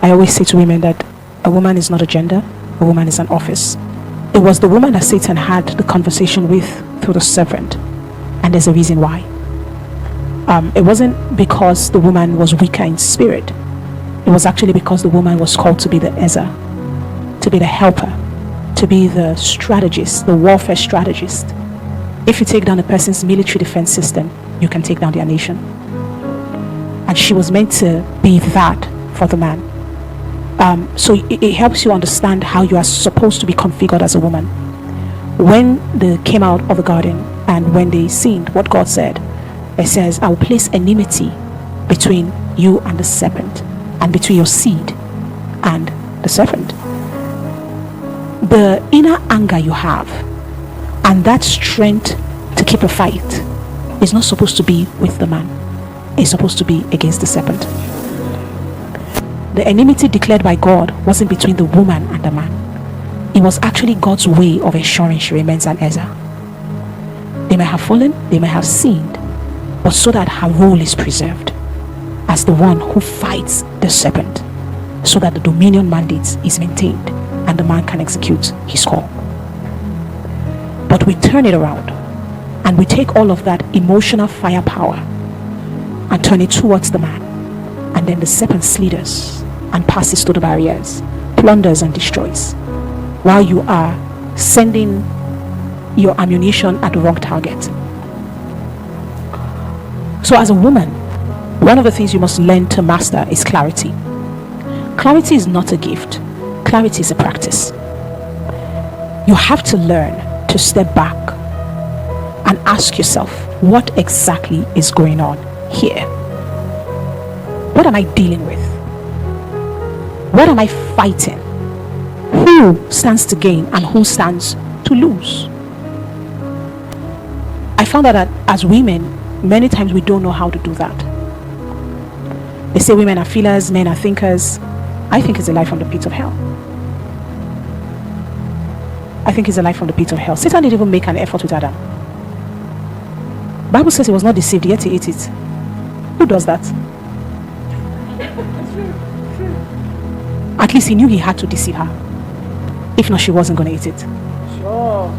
I always say to women that a woman is not a gender, a woman is an office. It was the woman that Satan had the conversation with through the serpent, and there's a reason why. It wasn't because the woman was weaker in spirit. It was actually because the woman was called to be the Ezer, to be the helper, to be the strategist, the warfare strategist. If you take down a person's military defense system, you can take down their nation. And she was meant to be that for the man. So it helps you understand how you are supposed to be configured as a woman. When they came out of the garden and when they sinned, what God said, it says, I will place enmity between you and the serpent, and between your seed and the serpent. The inner anger you have and that strength to keep a fight is not supposed to be with the man. It's supposed to be against the serpent. The enmity declared by God wasn't between the woman and the man. It was actually God's way of ensuring she remains an Ezer. They may have fallen, they may have sinned, but so that her role is preserved as the one who fights the serpent, so that the dominion mandate is maintained and the man can execute his call. But we turn it around and we take all of that emotional firepower and turn it towards the man, and then the serpent slithers and passes through the barriers, plunders and destroys, while you are sending your ammunition at the wrong target. So as a woman, one of the things you must learn to master is clarity. Clarity is not a gift. Clarity is a practice. You have to learn to step back and ask yourself, what exactly is going on here? What am I dealing with? What am I fighting? Who stands to gain and who stands to lose? I found out that as women, many times we don't know how to do that. They say women are feelers, men are thinkers. I think it's a lie from the pit of hell. I think it's a lie from the pit of hell. Satan didn't even make an effort with Adam. Bible says he was not deceived, yet he ate it. Who does that? At least he knew he had to deceive her. If not, she wasn't going to eat it. Sure.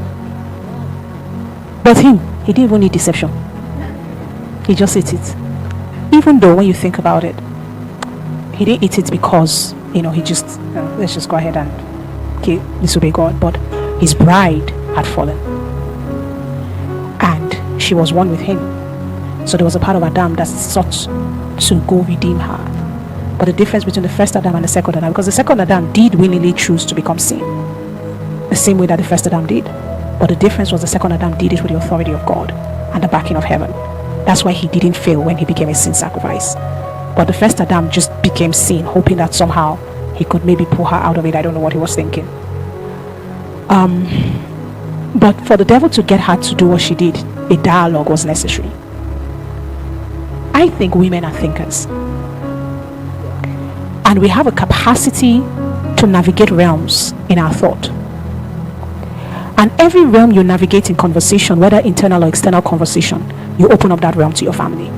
But he didn't even need deception. He just ate it. Even though when you think about it, he didn't eat it because, he just, let's just go ahead and disobey God. But his bride had fallen. And she was one with him. So there was a part of Adam that sought to go redeem her. But the difference between the first Adam and the second Adam, because the second Adam did willingly choose to become sin, the same way that the first Adam did. But the difference was the second Adam did it with the authority of God and the backing of heaven. That's why he didn't fail when he became a sin sacrifice. But the first Adam just became sin, hoping that somehow he could maybe pull her out of it. I don't know what he was thinking. But for the devil to get her to do what she did, a dialogue was necessary. I think women are thinkers. And we have a capacity to navigate realms in our thought. And every realm you navigate in conversation, whether internal or external conversation, you open up that realm to your family.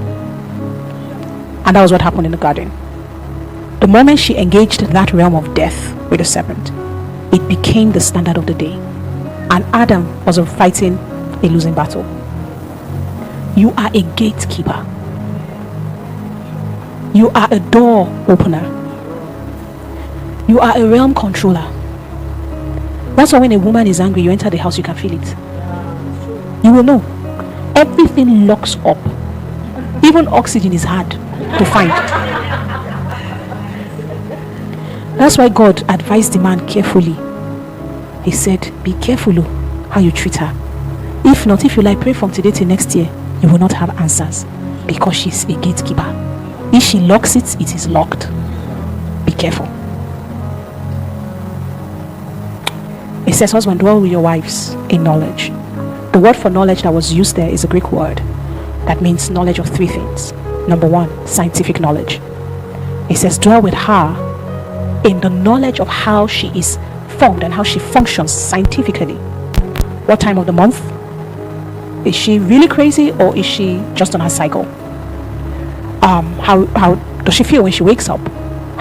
And that was what happened in the garden. The moment she engaged that realm of death with the serpent, it became the standard of the day. And Adam was fighting a losing battle. You are a gatekeeper. You are a door opener. You are a realm controller. That's why when a woman is angry, you enter the house, you can feel it. You will know. Everything locks up. Even oxygen is hard to find. That's why God advised the man carefully. He said, be careful how you treat her. If not, if you like, pray from today till next year, you will not have answers, because she's a gatekeeper. If she locks it, it is locked. Be careful. It says, husband, dwell with your wives in knowledge. The word for knowledge that was used there is a Greek word that means knowledge of three things. Number one, scientific knowledge. It says, dwell with her in the knowledge of how she is formed and how she functions scientifically. What time of the month? Is she really crazy, or is she just on her cycle? How does she feel when she wakes up?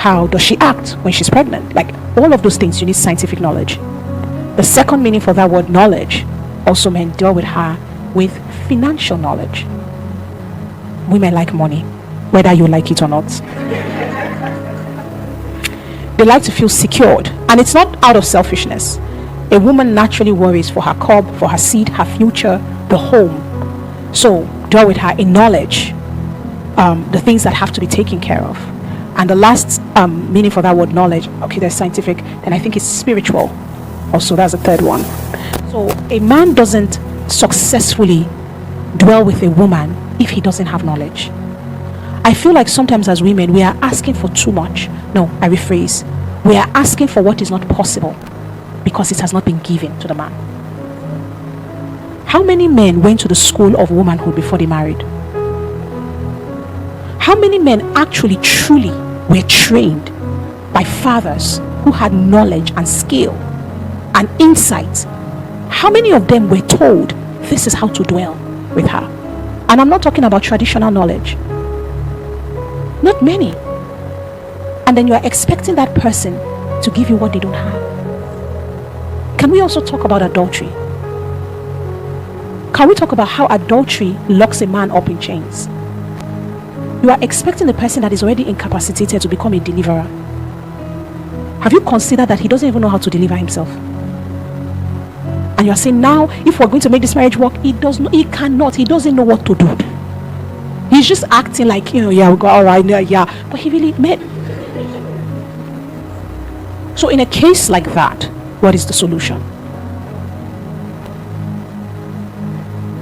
How does she act when she's pregnant? Like all of those things, you need scientific knowledge. The second meaning for that word knowledge, also men deal with her with financial knowledge. Women like money, whether you like it or not. They like to feel secured, and it's not out of selfishness. A woman naturally worries for her cub, for her seed, her future, the home. So deal with her in knowledge, the things that have to be taken care of. And the last meaning for that word knowledge, okay, there's scientific, then I think it's spiritual. Also, that's the third one. So a man doesn't successfully dwell with a woman if he doesn't have knowledge. I feel like sometimes as women, we are asking for too much. No, I rephrase. We are asking for what is not possible because it has not been given to the man. How many men went to the school of womanhood before they married? How many men actually truly were trained by fathers who had knowledge and skill and insight? How many of them were told this is how to dwell with her? And I'm not talking about traditional knowledge. Not many. And then you are expecting that person to give you what they don't have. Can we also talk about adultery? Can we talk about how adultery locks a man up in chains? You are expecting the person that is already incapacitated to become a deliverer. Have you considered that he doesn't even know how to deliver himself? And you are saying now, if we're going to make this marriage work, he cannot, he doesn't know what to do. He's just acting like, yeah, we'll go, all right, yeah. But he really meant. So in a case like that, what is the solution?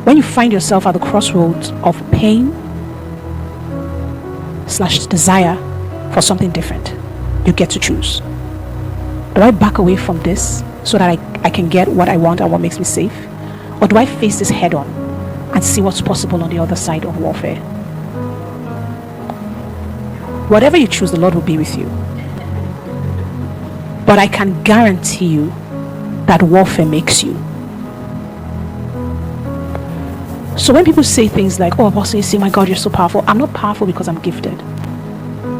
When you find yourself at the crossroads of pain / desire for something different, you get to choose. Do I back away from this so that I can get what I want and what makes me safe? Or do I face this head on and see what's possible on the other side of warfare? Whatever you choose, the Lord will be with you. But I can guarantee you that warfare makes you. So when people say things like, oh, Apostle ISI, my God, you're so powerful. I'm not powerful because I'm gifted.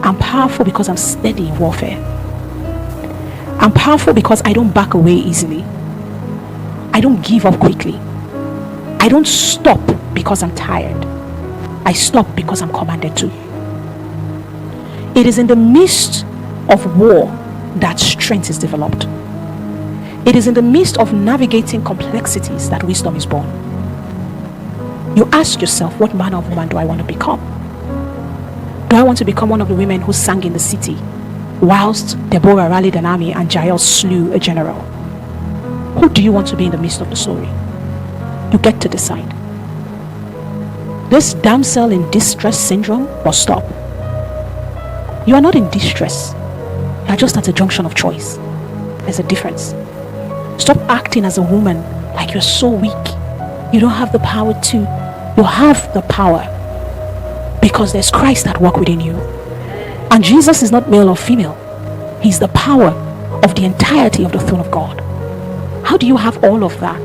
I'm powerful because I'm steady in warfare. I'm powerful because I don't back away easily. I don't give up quickly. I don't stop because I'm tired. I stop because I'm commanded to. It is in the midst of war that strength is developed. It is in the midst of navigating complexities that wisdom is born. You ask yourself, what manner of woman do I want to become? Do I want to become one of the women who sang in the city whilst Deborah rallied an army and Jael slew a general? Who do you want to be in the midst of the story? You get to decide. This damsel in distress syndrome must stop. You are not in distress. You are just at a junction of choice. There's a difference. Stop acting as a woman like you're so weak. You don't have the power to. You have the power because there's Christ at work within you. And Jesus is not male or female. He's the power of the entirety of the throne of God. How do you have all of that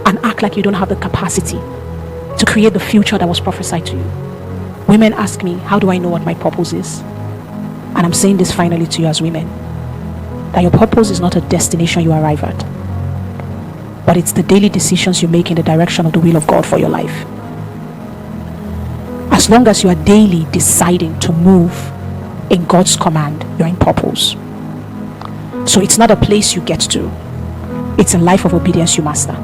and act like you don't have the capacity to create the future that was prophesied to you? Women ask me, how do I know what my purpose is? And I'm saying this finally to you as women, that your purpose is not a destination you arrive at, but it's the daily decisions you make in the direction of the will of God for your life. As long as you are daily deciding to move in God's command, you're in purpose. So it's not a place you get to, it's a life of obedience you master.